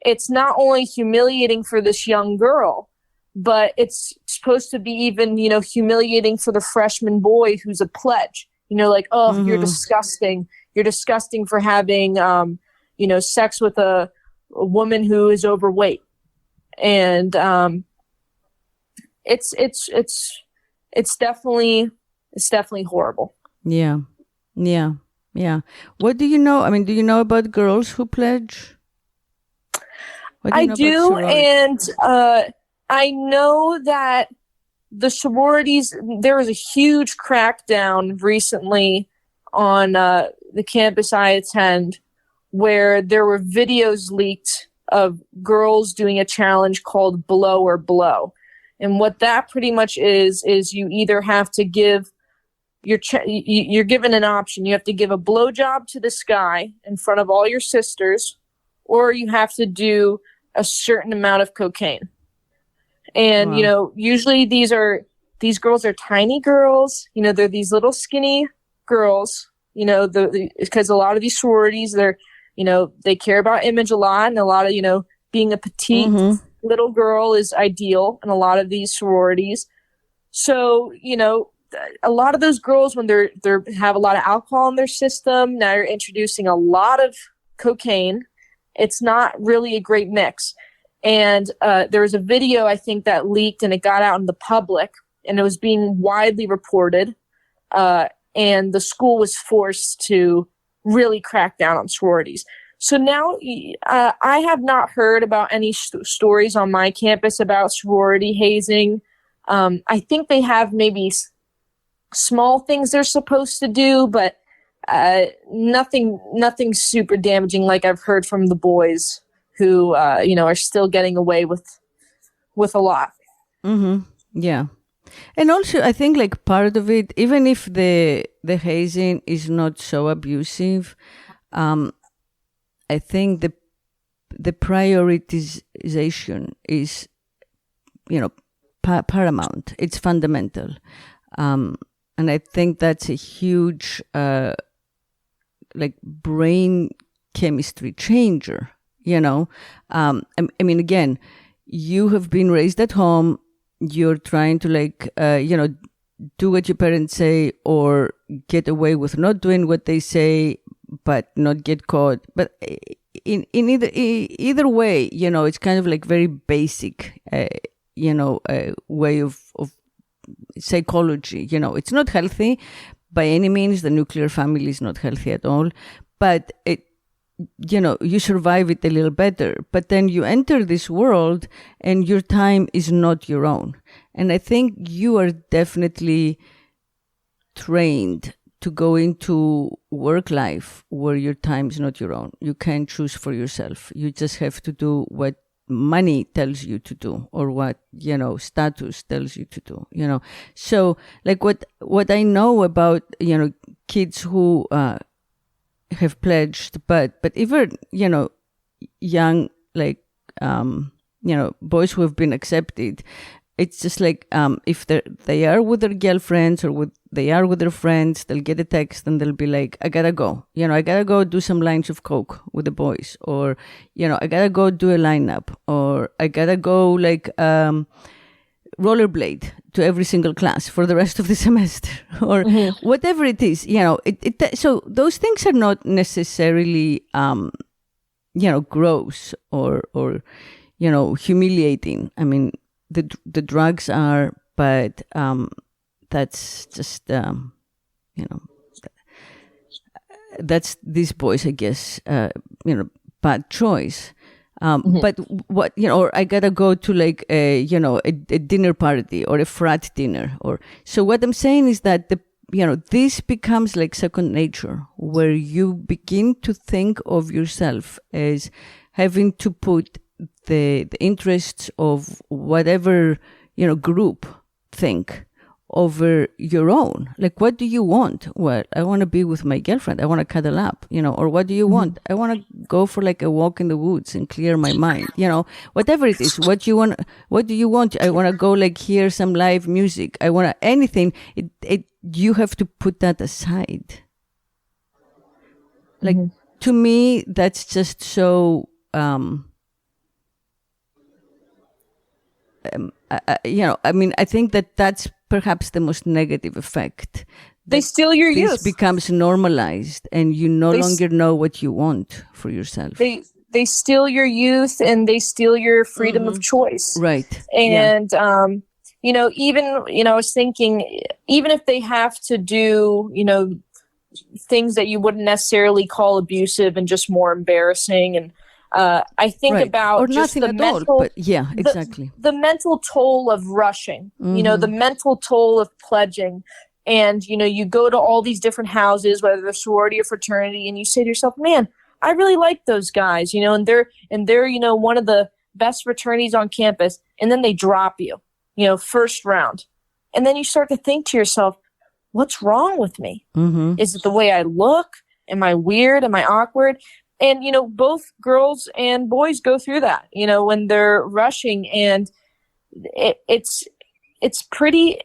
It's not only humiliating for this young girl, but it's supposed to be even, humiliating for the freshman boy who's a pledge. You're disgusting. You're disgusting for having, sex with a woman who is overweight. And it's definitely horrible. Yeah. What do you know? I mean, do you know about girls who pledge? I do, and I know that the sororities, there was a huge crackdown recently on the campus I attend, where there were videos leaked of girls doing a challenge called Blow or Blow. And what that pretty much is you either have to give you're given an option. You have to give a blowjob to this guy in front of all your sisters, or you have to do a certain amount of cocaine. And, wow. Usually these girls are tiny girls, they're these little skinny girls, because a lot of these sororities, they're, they care about image a lot, and a lot of, being a petite little girl is ideal in a lot of these sororities. So, a lot of those girls, when they have a lot of alcohol in their system, now you're introducing a lot of cocaine. It's not really a great mix. And there was a video, I think, that leaked, and it got out in the public, and it was being widely reported. And the school was forced to really crack down on sororities. So now I have not heard about any stories on my campus about sorority hazing. I think they have maybe small things they're supposed to do, but nothing super damaging like I've heard from the boys who are still getting away with a lot. Yeah. And also, I think like part of it, even if the hazing is not so abusive, I think the prioritization is, paramount. It's fundamental. And I think that's a huge, brain chemistry changer, I mean, again, you have been raised at home. You're trying to do what your parents say, or get away with not doing what they say, but not get caught. But in either way, it's kind of like very basic, way of psychology. It's not healthy by any means. The nuclear family is not healthy at all, but you survive it a little better. But then you enter this world and your time is not your own. And I think you are definitely trained to go into work life where your time is not your own. You can't choose for yourself. You just have to do what money tells you to do, or what, status tells you to do, So like what I know about, kids who have pledged, but even, young, like, boys who have been accepted, it's just like, if they are with their girlfriends or they are with their friends, they'll get a text and they'll be like, I gotta go. I gotta go do some lines of coke with the boys, or, I gotta go do a lineup, or I gotta go like, rollerblade to every single class for the rest of the semester, or whatever it is, so those things are not necessarily, gross or, humiliating. I mean, the drugs are, but that's just that's these boys, I guess, bad choice. But what, or I gotta go to like a dinner party or a frat dinner, or so what I'm saying is that this becomes like second nature, where you begin to think of yourself as having to put the interests of whatever, group think over your own. Like, what do you want? Well, I want to be with my girlfriend. I want to cuddle up, or what do you want? I want to go for like a walk in the woods and clear my mind, whatever it is. What do you want? I want to go like hear some live music. I want to anything. You have to put that aside. Like, to me, that's just so, I think that's perhaps the most negative effect. They steal your youth. This becomes normalized, and you no longer know what you want for yourself. They steal your youth, and they steal your freedom of choice. Right. And, even, I was thinking, even if they have to do, things that you wouldn't necessarily call abusive and just more embarrassing, and I think about or just nothing the at mental, all, but yeah, exactly. The mental toll of rushing, the mental toll of pledging, and you go to all these different houses, whether they're sorority or fraternity, and you say to yourself, "Man, I really like those guys," and they're one of the best fraternities on campus, and then they drop you, first round, and then you start to think to yourself, "What's wrong with me? Is it the way I look? Am I weird? Am I awkward?" And, both girls and boys go through that, when they're rushing, and it's pretty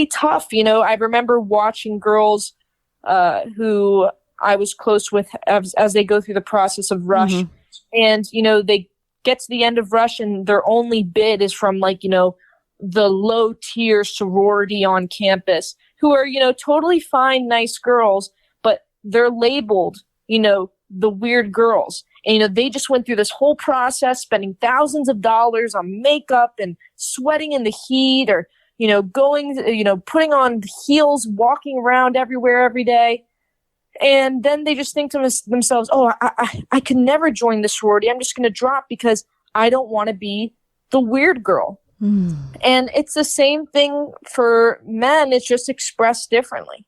tough. I remember watching girls, who I was close with as they go through the process of rush, and, they get to the end of rush and their only bid is from like, the low tier sorority on campus, who are, totally fine, nice girls, but they're labeled, the weird girls. And, they just went through this whole process, spending thousands of dollars on makeup and sweating in the heat, or, going, putting on heels, walking around everywhere every day. And then they just think to themselves, "Oh, I can never join the sorority. I'm just going to drop because I don't want to be the weird girl." And it's the same thing for men. It's just expressed differently.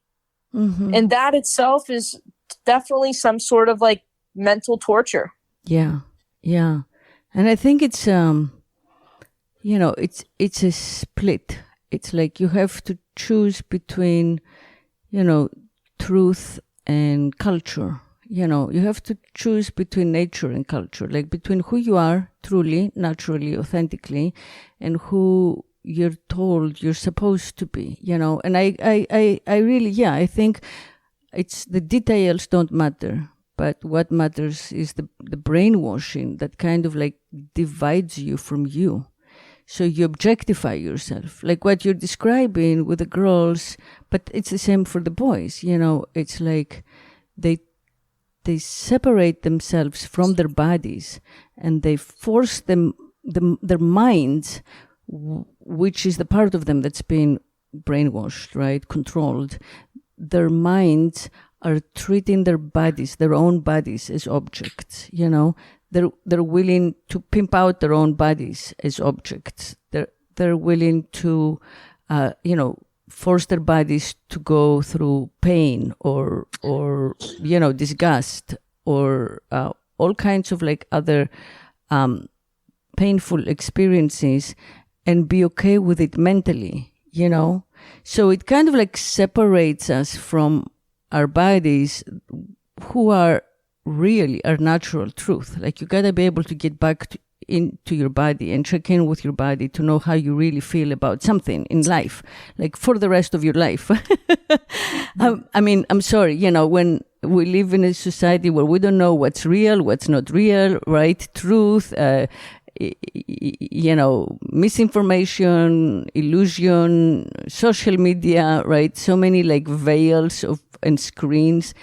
And that itself is definitely some sort of like mental torture. Yeah. And I think it's it's a split. It's like you have to choose between, truth and culture. You have to choose between nature and culture, like between who you are truly, naturally, authentically, and who you're told you're supposed to be, And I really, I think it's the details don't matter, but what matters is the brainwashing that kind of like divides you from you. So you objectify yourself, like what you're describing with the girls, but it's the same for the boys. It's like they separate themselves from their bodies, and they force their minds, which is the part of them that's been brainwashed, right, controlled. Their minds are treating their bodies, their own bodies, as objects. They're willing to pimp out their own bodies as objects. They're willing to, force their bodies to go through pain or disgust or all kinds of like other painful experiences and be okay with it mentally, So it kind of like separates us from our bodies who are really our natural truth. Like you gotta be able to get back into your body and check in with your body to know how you really feel about something in life, like for the rest of your life. I'm sorry, when we live in a society where we don't know what's real, what's not real, right? Truth, misinformation, illusion, social media, right? So many like veils and screens.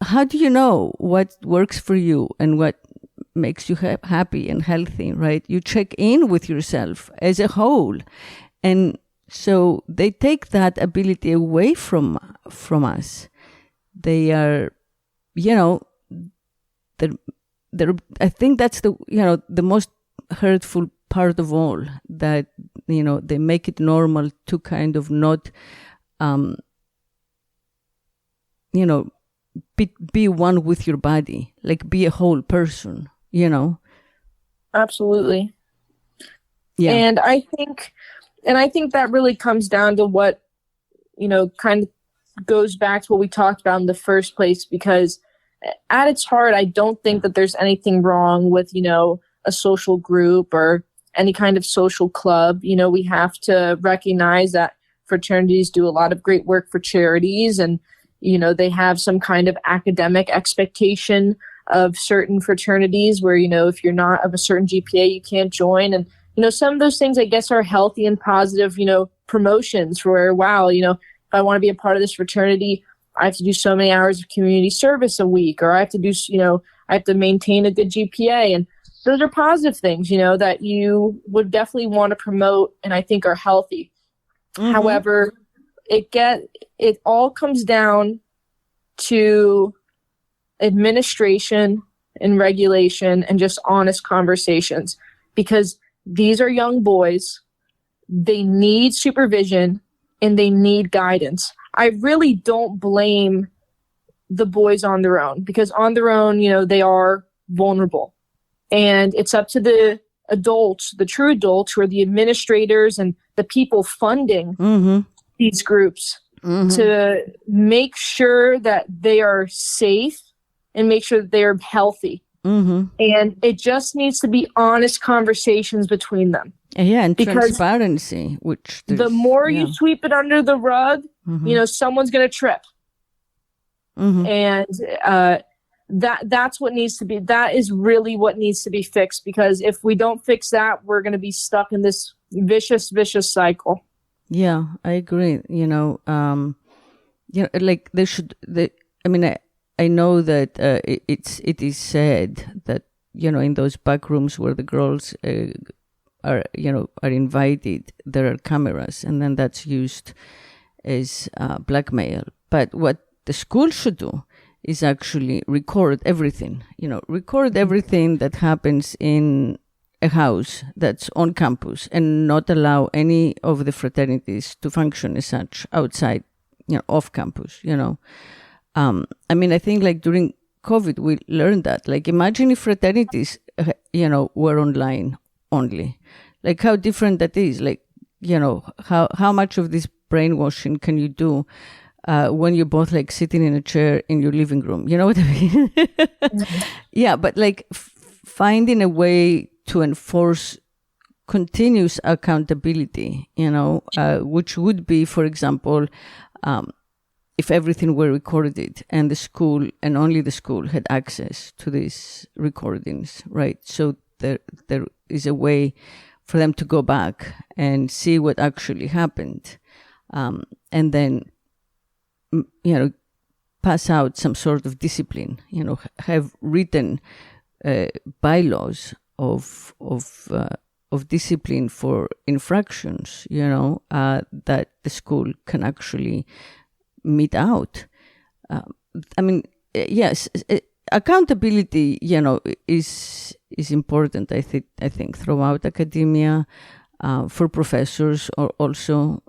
How do you know what works for you and what makes you happy and healthy, right? You check in with yourself as a whole. And so they take that ability away from us. They are, I think that's the most hurtful part of all, that, they make it normal to kind of not, be one with your body, like be a whole person, Absolutely. Yeah. And I think that really comes down to what, kind of goes back to what we talked about in the first place, because at its heart, I don't think that there's anything wrong with, a social group or any kind of social club. We have to recognize that fraternities do a lot of great work for charities, and, they have some kind of academic expectation of certain fraternities where, if you're not of a certain GPA, you can't join. And, some of those things, I guess, are healthy and positive, promotions where, wow, if I want to be a part of this fraternity, I have to do so many hours of community service a week, or I have to do, I have to maintain a good GPA. And those are positive things, that you would definitely want to promote and I think are healthy. Mm-hmm. However, it all comes down to administration and regulation and just honest conversations, because these are young boys. They need supervision and they need guidance. I really don't blame the boys on their own, because on their own, they are vulnerable. And it's up to the adults, the true adults, who are the administrators and the people funding mm-hmm. these groups, mm-hmm. to make sure that they are safe and make sure that they are healthy. Mm-hmm. And it just needs to be honest conversations between them. Yeah, and transparency. Which the more you sweep it under the rug, mm-hmm. Someone's going to trip. Mm-hmm. And that's what needs to be. That is really what needs to be fixed. Because if we don't fix that, we're going to be stuck in this vicious cycle. Yeah, I agree. Like they should. I know that it is said that in those back rooms where the girls are invited, there are cameras, and then that's used as blackmail. But what the school should do is actually record everything. Record everything that happens in a house that's on campus, and not allow any of the fraternities to function as such outside, off campus. I think like during COVID, we learned that. Like, imagine if fraternities, were online only. Like, how different that is. Like, how much of this brainwashing can you do when you're both like sitting in a chair in your living room? You know what I mean? Mm-hmm. Yeah, but like finding a way to enforce continuous accountability, which would be, for example, if everything were recorded and the school and only the school had access to these recordings, right? So there is a way for them to go back and see what actually happened, and then, pass out some sort of discipline, have written bylaws of discipline for infractions, that the school can actually mete out. Yes, accountability, is important. I think throughout academia, for professors, or also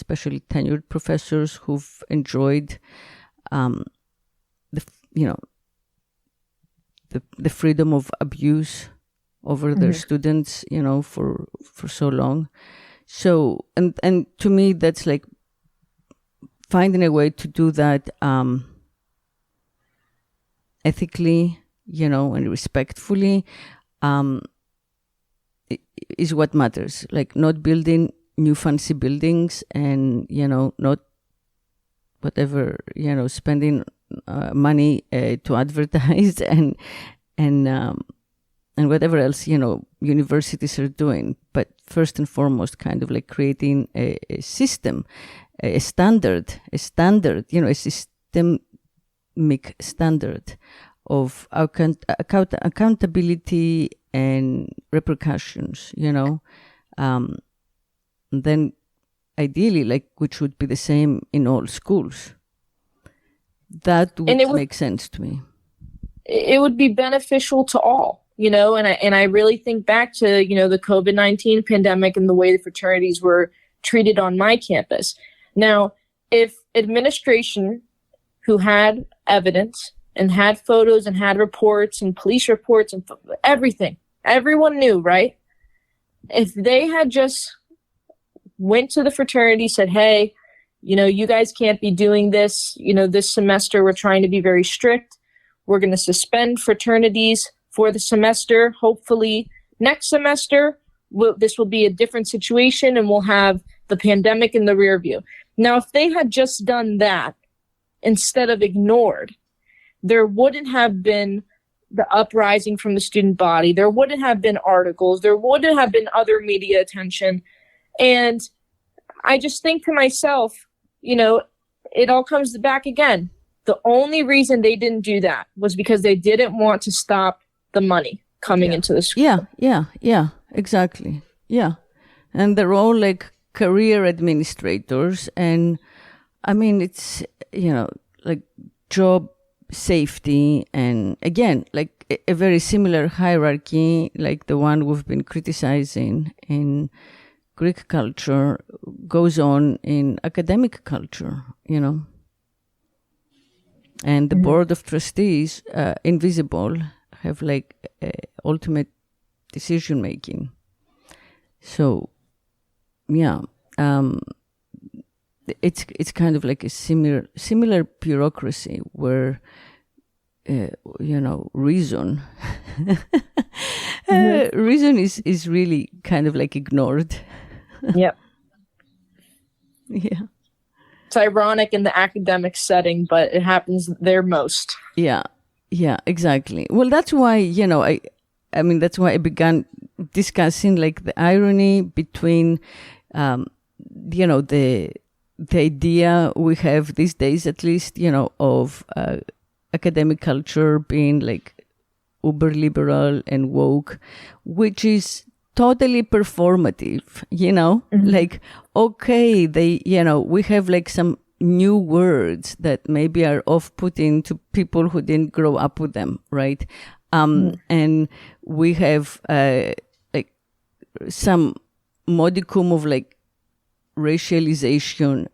especially tenured professors who've enjoyed the freedom of abuse over their students, for so long. So, and to me, that's like finding a way to do that ethically, and respectfully, is what matters. Like not building new fancy buildings and, not whatever, spending money to advertise and whatever else, universities are doing. But first and foremost, kind of like creating a system, a standard, a systemic standard of accountability and repercussions, then ideally, like, which would be the same in all schools. That would make sense to me. It would be beneficial to all, and I really think back to, the COVID-19 pandemic and the way the fraternities were treated on my campus. Now, if administration, who had evidence and had photos and had reports and police reports and everything, everyone knew, right? If they had just went to the fraternity, said, hey, you guys can't be doing this, this semester we're trying to be very strict. We're going to suspend fraternities for the semester. Hopefully next semester, this will be a different situation and we'll have the pandemic in the rear view. Now, if they had just done that instead of ignored, there wouldn't have been the uprising from the student body. There wouldn't have been articles. There wouldn't have been other media attention. And I just think to myself, it all comes back again. The only reason they didn't do that was because they didn't want to stop the money coming into the school. Yeah, exactly. Yeah. And they're all like career administrators. And I mean, it's, like job safety. And again, like a very similar hierarchy, like the one we've been criticizing in Greek culture, goes on in academic culture, And the board of trustees, invisible, have like ultimate decision making. So, yeah, it's kind of like a similar bureaucracy where, reason, reason is really kind of like ignored. Yep. Yeah. It's ironic in the academic setting, but it happens there most. Yeah, exactly. Well, that's why, I mean, that's why I began discussing like the irony between, the idea we have these days, at least, of academic culture being like uber liberal and woke, which is totally performative, like, okay, we have like some new words that maybe are off-putting to people who didn't grow up with them, right? And we have like some modicum of like racialization,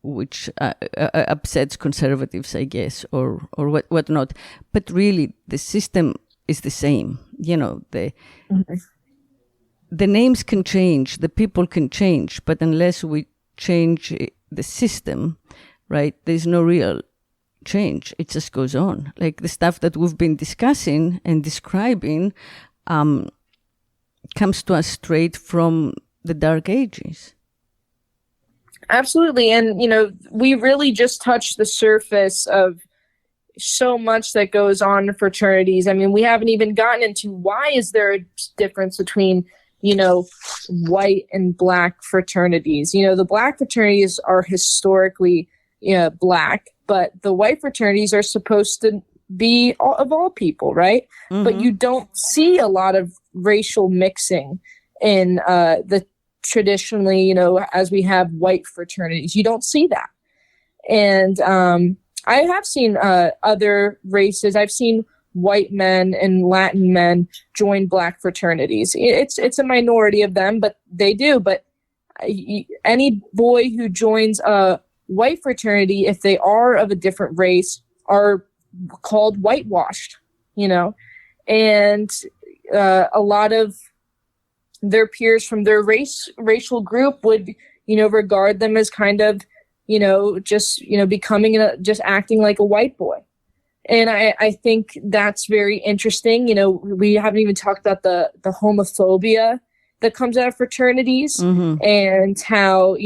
which upsets conservatives, I guess, or whatnot. But really, the system is the same. The names can change, the people can change, but unless we change the system, right, there's no real change. It just goes on. Like the stuff that we've been discussing and describing comes to us straight from the Dark Ages. Absolutely. And, we really just touched the surface of so much that goes on in fraternities. I mean, we haven't even gotten into why is there a difference between white and black fraternities. The black fraternities are historically, black, but the white fraternities are supposed to be of all people, right? Mm-hmm. But you don't see a lot of racial mixing in the traditionally, as we have white fraternities. You don't see that. And I have seen other races. I've seen white men and Latin men join black fraternities. It's a minority of them, but they do. But any boy who joins a white fraternity, if they are of a different race, are called whitewashed, and a lot of their peers from their racial group would, regard them as kind of, just, just acting like a white boy. And I think that's very interesting. We haven't even talked about the homophobia that comes out of fraternities, and how,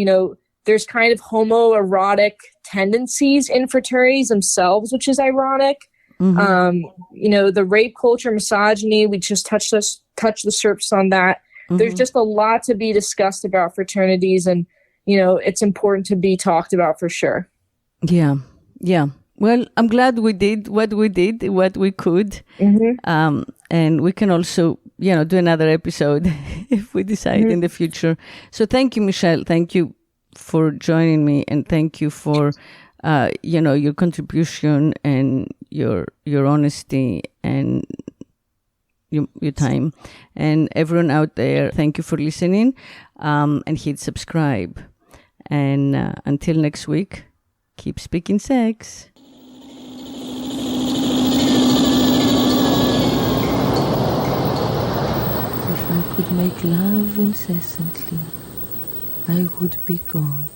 there's kind of homoerotic tendencies in fraternities themselves, which is ironic. The rape culture, misogyny, we just touched the surface on that. There's just a lot to be discussed about fraternities, and, it's important to be talked about for sure. Yeah. Yeah. Well, I'm glad we did what we could. And we can also, do another episode if we decide in the future. So thank you, Michelle. Thank you for joining me, and thank you for, your contribution and your honesty and your time. And everyone out there, thank you for listening, and hit subscribe. And until next week, keep speaking sex. If I could make love incessantly, I would be God.